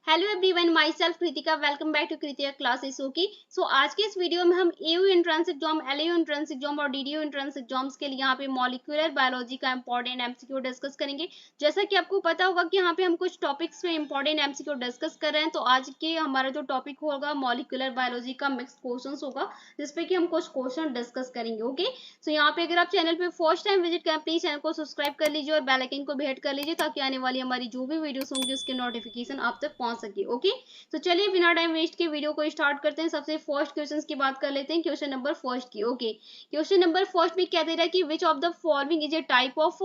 Hello everyone, myself Kritika. Welcome back to Kritika classes. Okay, so आज के इस video में हम AU entrance exam, LU entrance exam और डीडीयू एंट्रेंस एग्जाम्स के लिए यहाँ पे मॉलिक्यूलर बायोलॉजी का इंपॉर्टेंट एमसीक्यू डिस्कस करेंगे। जैसा कि आपको पता होगा कि यहाँ पे हम कुछ टॉपिक्स में इंपॉर्टेंट एमसीक्यू डिस्कस कर रहे हैं, तो आज के हमारा जो टॉपिक होगा मॉलिक्यूलर बायोलॉजी का मिक्स क्वेश्चन होगा, जिसपे कि हम कुछ क्वेश्चन डिस्कस करेंगे। ओके, सो यहाँ पे अगर आप चैनल पे फर्स्ट टाइम विजिट करें, प्लीज चैनल को सब्सक्राइब कर लीजिए और बेल आइकन को भी हिट कर लीजिए, ताकि आने वाली हमारी जो भी वीडियोस होंगी उसके नोटिफिकेशन आप तक पहुंच सके। ओके, तो चलिए बिना टाइम वेस्ट के वीडियो को स्टार्ट करते हैं। सबसे फर्स्ट क्वेश्चन की बात कर लेते हैं, क्वेश्चन नंबर फर्स्ट की। ओके, क्वेश्चन नंबर फर्स्ट में क्या दे रहा है कि which of the following is a type of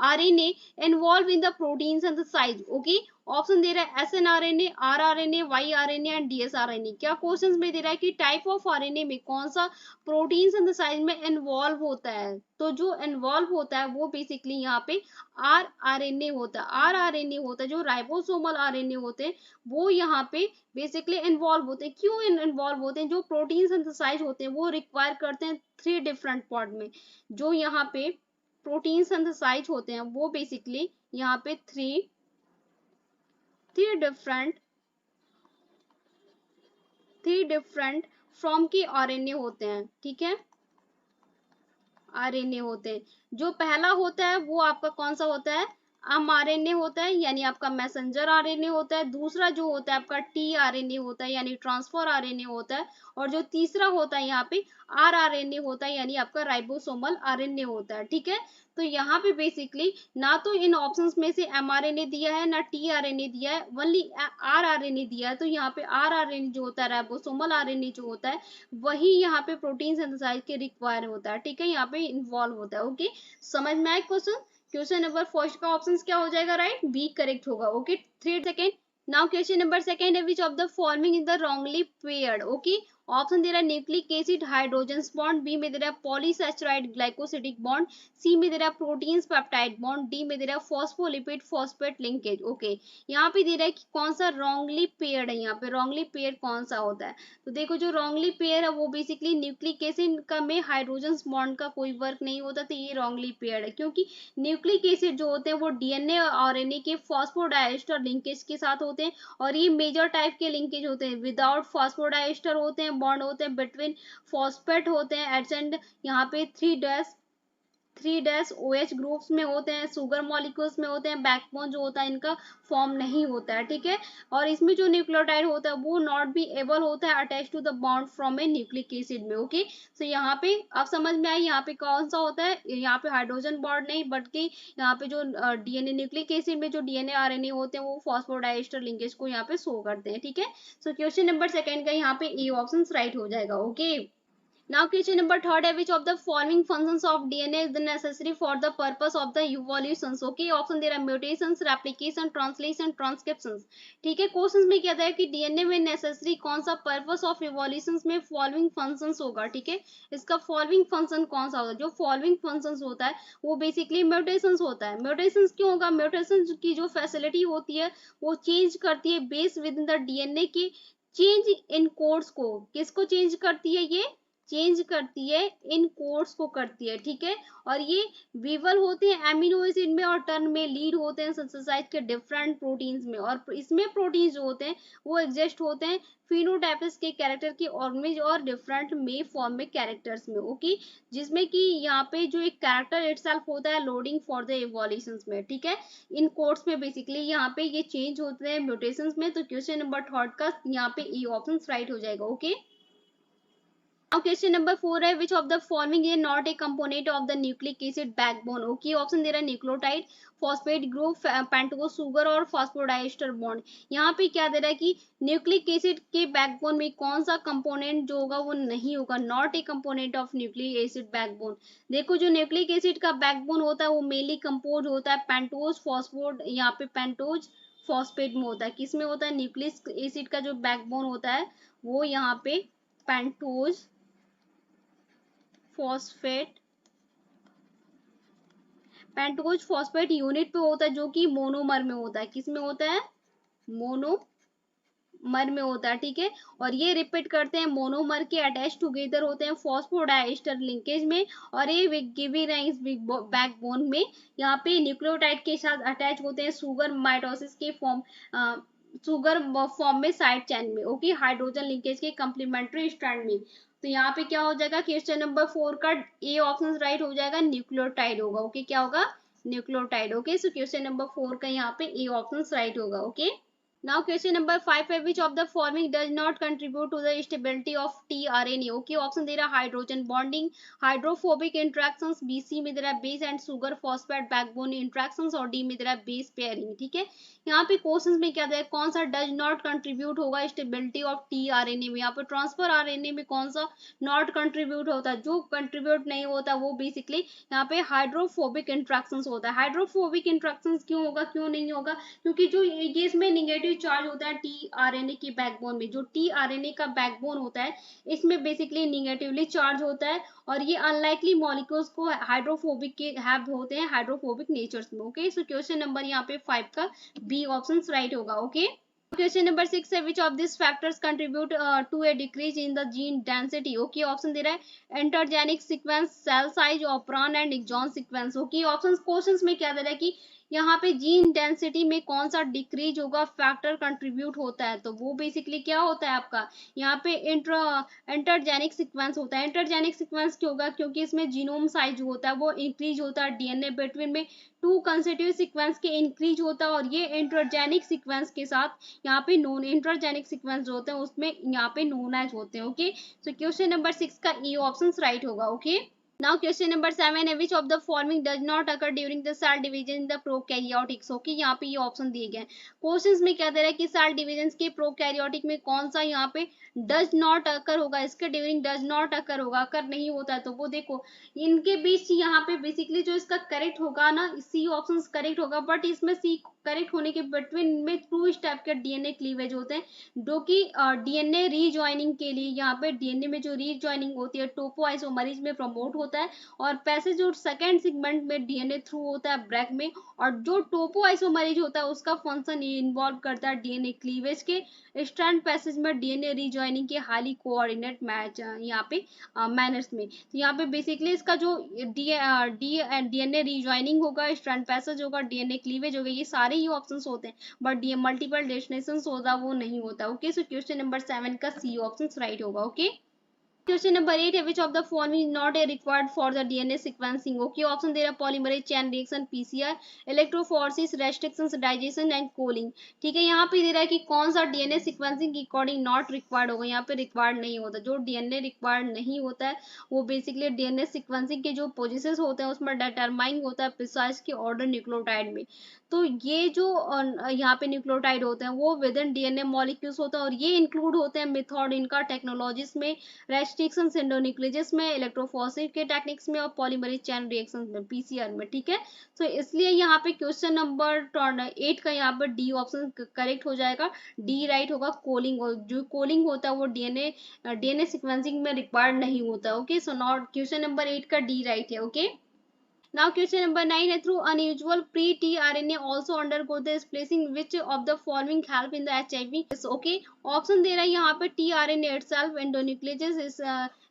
RNA involve in the protein synthesize. Okay, option दे रहा है SNRNA, RRNA, YRNA and DSRNA। क्या क्वेश्चन में दे रहा है कि टाइप ऑफ आरएनए में कौन सा प्रोटीन सिंथेसाइज में इन्वॉल्व होता है। तो जो इन्वॉल्व होता है वो बेसिकली यहाँ पे RRNA होता है। RRNA होता है, जो राइबोसोमल आरएनए होते हैं वो यहाँ पे बेसिकली इन्वॉल्व होते हैं। क्यों इन्वॉल्व होते हैं? जो प्रोटीन सिंथेसाइज होते हैं वो रिक्वायर करते हैं 3 डिफरेंट पार्ट में। जो यहाँ पे प्रोटीन सिंथेसाइज होते हैं वो बेसिकली यहाँ पे थ्री डिफरेंट फॉर्म के आरएनए होते हैं। ठीक है, आरएनए होते हैं। जो पहला होता है वो आपका कौन सा होता है? mRNA होता है, यानी आपका मैसेंजर आरएनए होता है। दूसरा जो होता है आपका tRNA होता है, यानी ट्रांसफर आरएनए होता है। और जो तीसरा होता है यहाँ पे rRNA होता है, यानी आपका राइबोसोमल आरएनए होता है। ठीक है, तो यहाँ पे बेसिकली ना तो इन ऑप्शंस में से mRNA दिया है ना tRNA दिया है, ओनली rRNA दिया है। तो यहाँ पे rRNA जो होता है, राइबोसोमल आरएनए जो होता है, वही यहाँ पे प्रोटीन सिंथेसाइज के रिक्वायर होता है। ठीक है, यहाँ पे इन्वॉल्व होता है। ओके, समझ में आया क्वेश्चन? क्वेश्चन नंबर फर्स्ट का ऑप्शन क्या हो जाएगा? राइट, बी करेक्ट होगा। Okay, 3 second. Now question number second है, which of the following is the wrongly paired. Okay, option दे रहा है nucleic acid hydrogen bond, B में दे रहा है पॉलीसैचराइड ग्लाइकोसिडिक बॉन्ड, सी में दे रहा है प्रोटीन्स पेप्टाइड बॉन्ड, डी में दे रहा है फॉस्फोलिपिड फॉस्फेट लिंकेज। ओके, यहाँ पे दे रहा है कि कौन सा रॉन्गली पेयर्ड है। यहाँ पे रॉन्गली पेयर कौन सा होता है? तो देखो, जो रॉन्गली पेयर है वो बेसिकली न्यूक्लिक एसिड का में हाइड्रोजन बॉन्ड का कोई वर्क नहीं होता, तो ये रॉन्गली पेयर्ड है। क्योंकि न्यूक्लिक एसिड जो होते हैं वो डीएनए और आरएनए के फॉस्फोडाइएस्टर लिंकेज के साथ होते हैं, और ये मेजर टाइप के लिंकेज होते हैं। विदाउट फॉस्फोडाइएस्टर होते हैं, बॉन्ड होते हैं बिटवीन फॉस्फेट होते हैं एडसेंड यहाँ पे 3 डैश OH ग्रुप्स में होते हैं, सुगर मॉलिक्यूल्स में होते हैं। बैकबोन जो होता है इनका फॉर्म नहीं होता है। ठीक है, और इसमें जो न्यूक्लियोटाइड होता है वो नॉट बी एबल होता है attach to the bond from a nucleic acid में। ओके, सो यहाँ पे आप समझ में आई, यहाँ पे कौन सा होता है? यहाँ पे हाइड्रोजन बॉन्ड नहीं, बल्कि यहाँ पे जो डीएनए न्यूक्लिक एसिड में जो डीएनए आरएनए होते हैं वो फॉस्फोडाइएस्टर लिंकेज को यहाँ पे शो करते हैं। ठीक है, सो क्वेश्चन नंबर सेकंड का यहाँ पे ए ऑप्शन राइट हो जाएगा। Okay, now question number third है, which of the following functions of DNA is necessary for the purpose of the evolution। Okay, option दे रहा है म्यूटेशंस, रेप्लिकेशन, ट्रांसलेशन, ट्रांसक्रिप्शंस। ठीक है, क्वेश्चन में क्या था कि डीएनए में नेसेसरी कौन सा पर्पस ऑफ इवोल्यूशन में फॉलोइंग फंक्शंस होगा। ठीक है, इसका फॉलोइंग फंक्शन कौन सा होता है? जो फॉलोइंग फंक्शंस होता है वो बेसिकली म्यूटेशंस होता है। म्यूटेशंस क्यों होगा? म्यूटेशंस की जो फैसिलिटी होती है वो चेंज करती है base with in the DNA की चेंज इन कोड्स को। किसको चेंज करती है? ये चेंज करती है इन कोड्स को करती है। ठीक है, और ये वीवल होते हैं एमिनो एसिड में और टर्न में लीड होते हैं सिंथेसाइज के डिफरेंट प्रोटीन्स में। और इसमें प्रोटीन जो होते हैं वो एग्जिस्ट होते हैं फिनोटाइप्स के कैरेक्टर के ऑर्गेनिज और डिफरेंट में फॉर्म में कैरेक्टर्स में। ओके, जिसमें कि यहाँ पे जो एक कैरेक्टर इटसेल्फ होता है लोडिंग फॉर द इवोल्यूशंस में। ठीक है, इन कोड्स में बेसिकली यहाँ पे ये चेंज होते हैं म्यूटेशंस में। तो क्वेश्चन नंबर थर्ड का यहाँ पे ई ऑप्शन राइट हो जाएगा। ओके, now question number 4 है, which of the following is not a component of the nucleic acid backbone। ओके, ऑप्शन दे रहा है nucleotide, phosphate group, pentose sugar और फॉस्फोडाइएस्टर बॉन्ड। यहाँ पे क्या दे रहा है कि न्यूक्लिक एसिड के बैकबोन में कौन सा कंपोनेंट जो होगा वो नहीं होगा, not a component of nucleic acid backbone. देखो, जो न्यूक्लिक एसिड का बैकबोन होता है वो मेनली कंपोज होता है पेंटोज फॉस्फोड, यहाँ पे पेंटोज फॉस्फेट में होता है। किस में होता है? न्यूक्लिक एसिड का जो बैकबोन होता है वो यहाँ पे pentose phosphate pentose phosphate unit पे होता है, जो कि मोनोमर में होता है। किस में होता है? मोनोमर में होता है। ठीक है, और ये रिपीट करते हैं मोनोमर के अटैच टुगेदर होते हैं फॉस्फोडाइएस्टर लिंकेज में, और ये गिविंग राइज बैकबोन में यहाँ पे न्यूक्लियोटाइड के साथ अटैच होते हैं सुगर माइटोसिस के फॉर्म सुगर फॉर्म में साइड चेन में, ओके, हाइड्रोजन लिंकेज के कंप्लीमेंट्री स्ट्रैंड में। तो यहाँ पे क्या हो जाएगा, क्वेश्चन नंबर 4 का ए ऑप्शन राइट हो जाएगा, न्यूक्लियोटाइड होगा, ओके, क्या होगा, nucleotide, okay. So question number 4 का यहाँ पे ए ऑप्शन राइट होगा, ओके। Now question number 5 है, which of the following does not contribute to the stability of tRNA? Okay, option दे रहा है hydrogen bonding, hydrophobic interactions, B C में दे रहा है base and sugar phosphate backbone interactions, और डी में दे रहा है बेस पेयरिंग, ठीक है। यहाँ पे क्वेश्चंस में क्या दे रहा है, कौन सा डज नॉट कंट्रीब्यूट होगा स्टेबिलिटी ऑफ tRNA में। यहाँ पे ट्रांसफर आरएनए में कौन सा नॉट कंट्रीब्यूट होता है, जो कंट्रीब्यूट नहीं होता वो बेसिकली यहाँ पे हाइड्रोफोबिक इंट्रैक्शंस होता है। हाइड्रोफोबिक इंट्रैक्शंस क्यों होगा, क्यों नहीं होगा, क्योंकि जो ये इसमें निगेटिव चार्ज होता है टीआरएनए की बैकबोन में, जो टीआरएनए का बैकबोन होता है इसमें बेसिकली निगेटिवली चार्ज होता है, और ये अनलाइकली मॉलिक्यूल्स को हाइड्रोफोबिक के हैव होते हैं, हाइड्रोफोबिक नेचर्स में, ओके। सो क्वेश्चन नंबर यहाँ पे 5 का बी ऑप्शन राइट होगा, ओके। क्वेश्चन नंबर 6 है, which of this factors contribute to a decrease in the gene density, okay. Option दे रहा है intergenic sequence, cell size, operon and exon sequence, okay. Option questions में क्या दे रहा है कि यहाँ पे जीन डेंसिटी में कौन सा डिक्रीज होगा, फैक्टर कंट्रीब्यूट होता है, तो वो बेसिकली क्या होता है आपका यहाँ पे एंटरजेनिक सीक्वेंस होता है। एंटरजेनिक सीक्वेंस क्यों होगा, क्योंकि इसमें जीनोम साइज जो होता है वो इंक्रीज होता है, डीएनए बिटवीन में 2 कंसेक्यूटिव सीक्वेंस के इंक्रीज होता है, और ये इंटरजेनिक सीक्वेंस के साथ यहाँ पे नॉन इंटरजेनिक सीक्वेंस जो होते हैं उसमें यहाँ पे नोन एज होते हैं, ओके। सो क्वेश्चन नंबर 6 का ई ऑप्शन राइट होगा, ओके। Now question number 7 है, which of the following does not occur during the cell division in the prokaryotics, okay. यहाँ पे ये ऑप्शन दिए गए हैं। क्वेश्चंस में क्या दे रहा है कि सेल डिविजन के प्रोकैरियोटिक में कौन सा यहाँ पे डज नॉट अकर होगा, इसके ड्यूरिंग डज नॉट अकर होगा, अकर नहीं होता है, तो वो देखो इनके बीच यहाँ पे बेसिकली जो इसका करेक्ट होगा ना, सी ऑप्शन करेक्ट होगा, बट इसमें सी करेक्ट होने के बिटवीन में 2 स्टेप के डीएनए क्लीवेज होते हैं, जो कि डीएनए रीजॉइनिंग के लिए यहाँ पे डीएनए में जो रीजॉइनिंग होती है टोपो आइसोमरेज में प्रमोट होता है, और पैसेज जो सेकेंड सेगमेंट में डीएनए थ्रू होता है ब्रेक में, और जो टोपो आइसोमरेज होता है उसका फंक्शन इन्वॉल्व करता है डीएनए क्लीवेज के स्ट्रैंड पैसेज में डीएनए रीजॉइनिंग के हाईली कोऑर्डिनेट मैच यहाँ पे मैनर्स में। तो यहाँ पे बेसिकली इसका जो डीएनए रीजॉइनिंग होगा, स्ट्रैंड पैसेज होगा, डीएनए क्लीवेज होगा, ये सारे ही ऑप्शंस होते हैं, बट डी मल्टीपल डेस्टिनेशन होता वो नहीं होता, ओके। सो क्वेश्चन नंबर 7 का सी ऑप्शन राइट होगा, ओके। क्वेश्चन नंबर 8 है, which of the following not a required for the DNA sequencing, okay. Option दे रहा है polymerase chain reaction, PCR, electrophoresis, restrictions, digestion and cloning, ठीक है। यहाँ पे दे रहा है कि कौन सा डीएनए सीक्वेंसिंग के अकॉर्डिंग नॉट रिक्वायर्ड होगा, यहाँ पे रिक्वायर्ड नहीं होता। जो डीएनए रिक्वायर्ड नहीं होता है वो बेसिकली डीएनए सीक्वेंसिंग के जो पोजिशन होते हैं उसमें डिटरमाइन होता है प्रिसाइज के ऑर्डर न्यूक्लियोटाइड में। तो ये जो यहाँ पे न्यूक्लियोटाइड होते हैं वो विद इन डीएनए मॉलिक्यूल्स होते हैं, और ये इंक्लूड होते हैं मेथड इनका टेक्नोलॉजीज में, रेस्ट्रिक्शन एंडोन्यूक्लियस में, इलेक्ट्रोफोरेसिस के टेक्निक्स में, और पॉलीमरेज चेन रिएक्शंस में, पीसीआर में, ठीक है। तो इसलिए यहाँ पे क्वेश्चन नंबर 8 का यहाँ पर डी ऑप्शन करेक्ट हो जाएगा, डी राइट होगा। कोलिंग, जो कोलिंग होता है वो डीएनए सीक्वेंसिंग में रिक्वायर्ड नहीं होता, okay. So not question number 8 का डी राइट है, ओके। Now question number 9 है, through unusual pre-tRNA also undergo the splicing, which of the following help in the HIV? Okay, option दे रहा है यहाँ पे tRNA itself, endonucleases,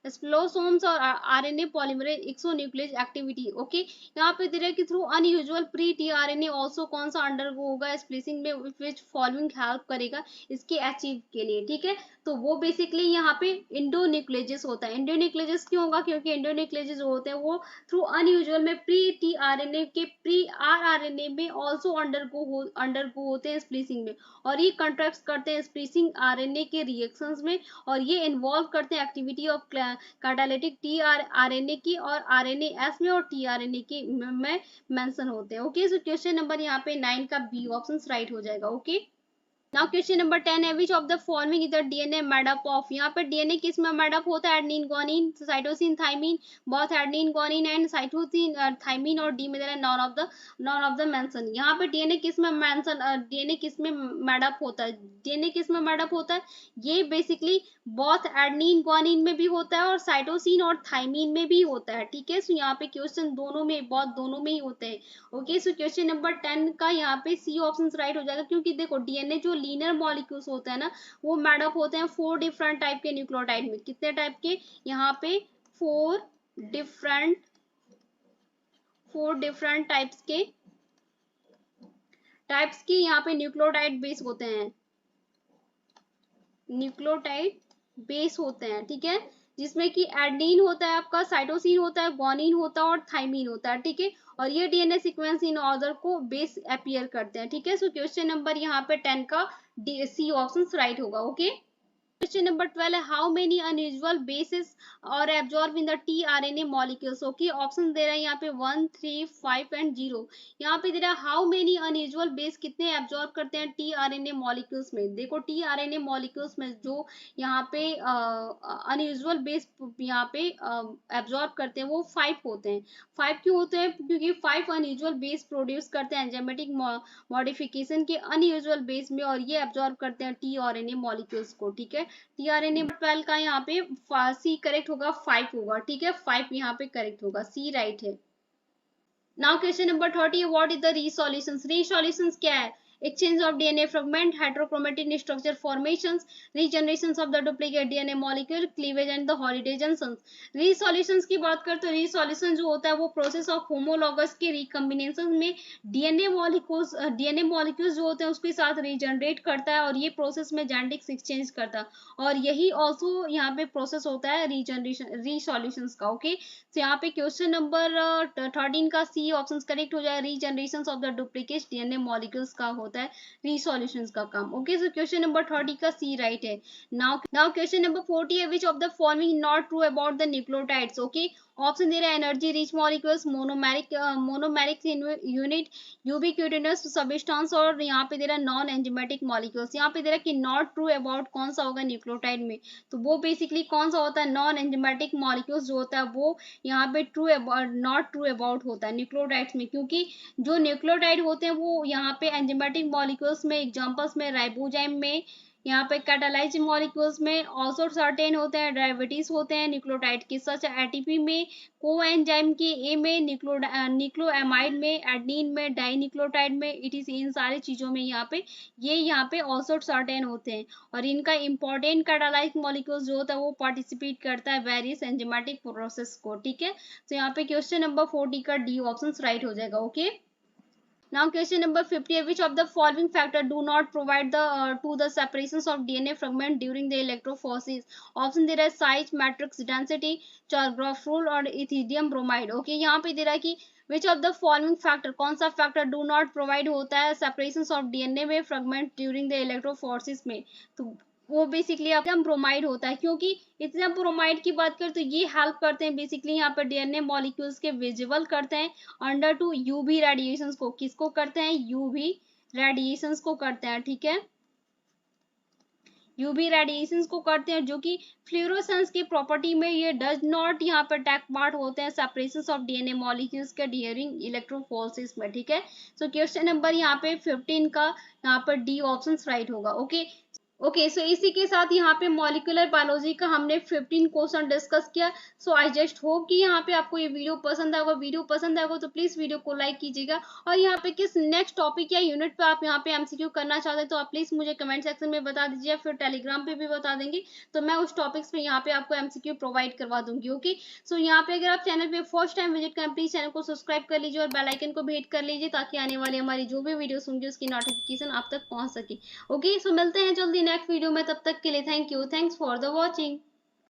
स्प्लोसोम्स, और RNA polymerase exonuclease activity, okay. यहाँ पे दे रहा है कि through unusual pre tRNA also कौन सा अंडरगो होगा स्प्लिसिंग में, विच फॉलोइंग हेल्प करेगा इसके अचीव के लिए, ठीक है। तो वो बेसिकली यहाँ पे इंडोन्यूक्लियस होता है। इंडोन्यूक्लियस क्यों होगा, क्योंकि इंडोन्यूक्लियस जो होते हैं वो थ्रू अनयूजुअल में प्री टीआरएनए के प्री आरआरएनए में आल्सो अंडरगो होते हैं स्प्लिसिंग में, और ये कंट्रैक्ट करते हैं स्प्लिसिंग आरएनए के रिएक्शंस में, और ये इन्वॉल्व करते हैं एक्टिविटी ऑफ कैटालिटिक टीआरएनए की, और आरएनएएस में और टीआरएनए के में मेंशन होते हैं, ओके। सो क्वेश्चन नंबर यहाँ पे 9 का बी ऑप्शन राइट हो जाएगा, ओके। नाउ क्वेश्चन नंबर 10 है, which of the following is the DNA made up of, यहाँ पे डीएनए किस में मेड अप होता है, adenine, guanine, cytosine, thymine, both adenine, guanine and cytosine, thymine, और डी में दे रहा है नॉन ऑफ द मेंशन। यहाँ पे डीएनए किस में मेंशन, डीएनए किस में मेड अप होता है, डीएनए किस में मेड अप होता है, ये बेसिकली बोथ एडेनिन, गुआनिन में भी होता है, और साइटोसिन और थाइमिन में भी होता है, ठीक है। सो यहाँ पे क्वेश्चन दोनों में, बहुत दोनों में ही होते हैं, ओके। सो क्वेश्चन नंबर 10 का यहाँ पे सी ऑप्शन राइट हो जाएगा, क्योंकि देखो डीएनए जो लीनियर मॉलिक्यूल्स होते हैं ना वो मेड अप होते हैं 4 डिफरेंट टाइप के न्यूक्लियोटाइड में। कितने टाइप के, यहाँ पे 4 डिफरेंट टाइप्स के यहाँ पे न्यूक्लियोटाइड बेस होते हैं, न्यूक्लियोटाइड बेस होते हैं, ठीक है, जिसमें कि एडेनिन होता है आपका, साइटोसिन होता है, ग्वानिन होता है और थाइमिन होता है, ठीक है। और ये डीएनए सीक्वेंस इन ऑर्डर को बेस अपीयर करते हैं, ठीक है। सो क्वेश्चन नंबर यहाँ पे 10 का सी ऑप्शन राइट होगा। ओके, क्वेश्चन नंबर 12 है how many unusual bases are absorb in the tRNA molecules. Okay, option दे रहे हैं यहाँ पे 1, 3, 5 एंड 0। यहाँ पे दे रहा है हाउ मेनी अनयूजुअल बेस कितने एब्जॉर्ब करते हैं टीआरएनए मॉलिक्यूल्स में। देखो टीआरएनए मॉलिक्यूल्स में जो यहाँ पे अनयूजुअल बेस यहाँ पे एब्जॉर्ब करते हैं वो 5 होते हैं। 5 क्यों होते हैं? क्योंकि 5 अनयूजुअल बेस प्रोड्यूस करते हैं एंजाइमेटिक मॉडिफिकेशन के अनयूजुअल बेस में, और ये एब्जॉर्ब करते हैं टीआरएनए मॉलिक्यूल्स को, ठीक है। टीआरएनए 12 का यहाँ पे सी करेक्ट होगा, 5 होगा, ठीक है, 5 यहाँ पे करेक्ट होगा, सी राइट है। Now question number 30, what is the resolutions. Resolutions क्या है? Exchange of DNA fragment, heterochromatin structure formations, regenerations of the duplicate DNA molecule, cleavage and the Holliday junctions. Resolutions की बात करते तो रीसोल्यूशन जो होता है वो प्रोसेस ऑफ होमोलॉगस के रिकॉम्बिनेशन में डीएनए मॉलिक्यूल्स जो होते हैं उसके साथ रीजनरेट करता है, और ये प्रोसेस में जेनेटिक्स एक्सचेंज करता है, और यही ऑल्सो यहाँ पे प्रोसेस होता है रीजनरेशन रीसोल्यूशंस का। ओके, तो यहाँ पे क्वेश्चन नंबर 13 का सी ऑप्शन करेक्ट हो जाएगा, regeneration of the duplicate DNA molecules का होता है रीसोल्यूशंस का काम। ओके, सो क्वेश्चन नंबर 30 का सी राइट है। नाउ क्वेश्चन नंबर 40 है which of the following not true about the nucleotides. Okay, option दे रहा है energy rich molecules, monomeric unit, ubiquitous substance, और यहाँ पे दे रहा है नॉन एंजाइमेटिक मॉलिक्यूल्स। यहाँ पे दे रहा है कि नॉट ट्रू अबाउट कौन सा होगा न्यूक्लियोटाइड में, तो वो बेसिकली कौन सा होता है, नॉन एंजाइमेटिक मॉलिक्यूल्स जो होता है वो यहाँ पे ट्रू नॉट ट्रू अबाउट होता है न्यूक्लियोटाइड्स में, क्योंकि जो न्यूक्लियोटाइड होते हैं वो यहाँ पे एंजाइमेटिक मॉलिक्यूल्स में एग्जांपल्स में राइबोजाइम में, यहाँ पे कैटालाइज मॉलिक्यूल्स में ऑल्सो सर्टेन होते हैं, डेरिवेटिव्स होते हैं न्यूक्लियोटाइड के, सच एटीपी में, कोएंजाइम के ए में, न्यूक्लियोएमाइड में, एडेनिन में, डाइन्यूक्लियोटाइड में, इट इज इन सारी चीजों में यहाँ पे ऑल्सो सर्टेन होते हैं, और इनका इंपॉर्टेंट कैटालाइज मॉलिक्यूल्स जो होता है वो पार्टिसिपेट करता है वेरियस एंजाइमेटिक प्रोसेस को, ठीक है। तो यहाँ पे क्वेश्चन नंबर 40 का डी ऑप्शन राइट हो जाएगा। Okay, now question number 50, which of the following factor do not provide the to the separations of DNA fragment during the electrophoresis। Option दे रहा है size, matrix density, Chargaff rule और ethidium bromide. Okay, यहाँ पे दे रहा है कि which of the following factor, कौन सा फैक्टर डू नॉट प्रोवाइड होता है सेपरेशन ऑफ डीएनए में फ्रेगमेंट ड्यूरिंग द इलेक्ट्रोफोरेसिस में, तो वो बेसिकली आपका ब्रोमाइड होता है, क्योंकि इतना ब्रोमाइड की बात करें तो ये हेल्प करते हैं बेसिकली यहाँ पर डीएनए मॉलिक्यूल्स के विजिबल करते हैं अंडर टू यूवी रेडिएशंस को, किसको करते हैं, यूवी रेडिएशंस को करते हैं, ठीक है, यूवी रेडिएशंस को करते हैं, जो कि फ्लोरोसेंस की प्रॉपर्टी में ये डज नॉट यहाँ पर टेक पार्ट होते हैं सेपरेशन ऑफ डीएनए मॉलिक्यूल्स के ड्यूरिंग इलेक्ट्रोफोरेसिस में, ठीक है। सो क्वेश्चन नंबर यहाँ पे 15 का यहाँ पर डी ऑप्शन राइट होगा। ओके, सो इसी के साथ यहाँ पे मॉलिक्यूलर बायोलॉजी का हमने 15 क्वेश्चन डिस्कस किया। सो आई जस्ट होप कि यहाँ पे आपको ये वीडियो पसंद आएगा। वीडियो पसंद आएगा तो प्लीज वीडियो को लाइक कीजिएगा, और यहाँ पे किस नेक्स्ट टॉपिक या यूनिट पे आप यहाँ पे एमसीक्यू करना चाहते हैं तो आप प्लीज मुझे कमेंट सेक्शन में बता दीजिए, फिर टेलीग्राम पे भी बता देंगे तो मैं उस टॉपिक्स पे यहाँ पे आपको एमसीक्यू प्रोवाइड करवा दूंगी। ओके, सो यहाँ पे अगर आप चैनल पे फर्स्ट टाइम विजिट करें प्लीज चैनल को सब्सक्राइब कर लीजिए और बेल आइकन को भी हिट कर लीजिए, ताकि आने वाली हमारी जो भी वीडियोस होंगी उसकी नोटिफिकेशन आप तक पहुंच सके। ओके, सो मिलते हैं जल्दी नेक्स्ट वीडियो में, तब तक के लिए thank you, thanks for the watching.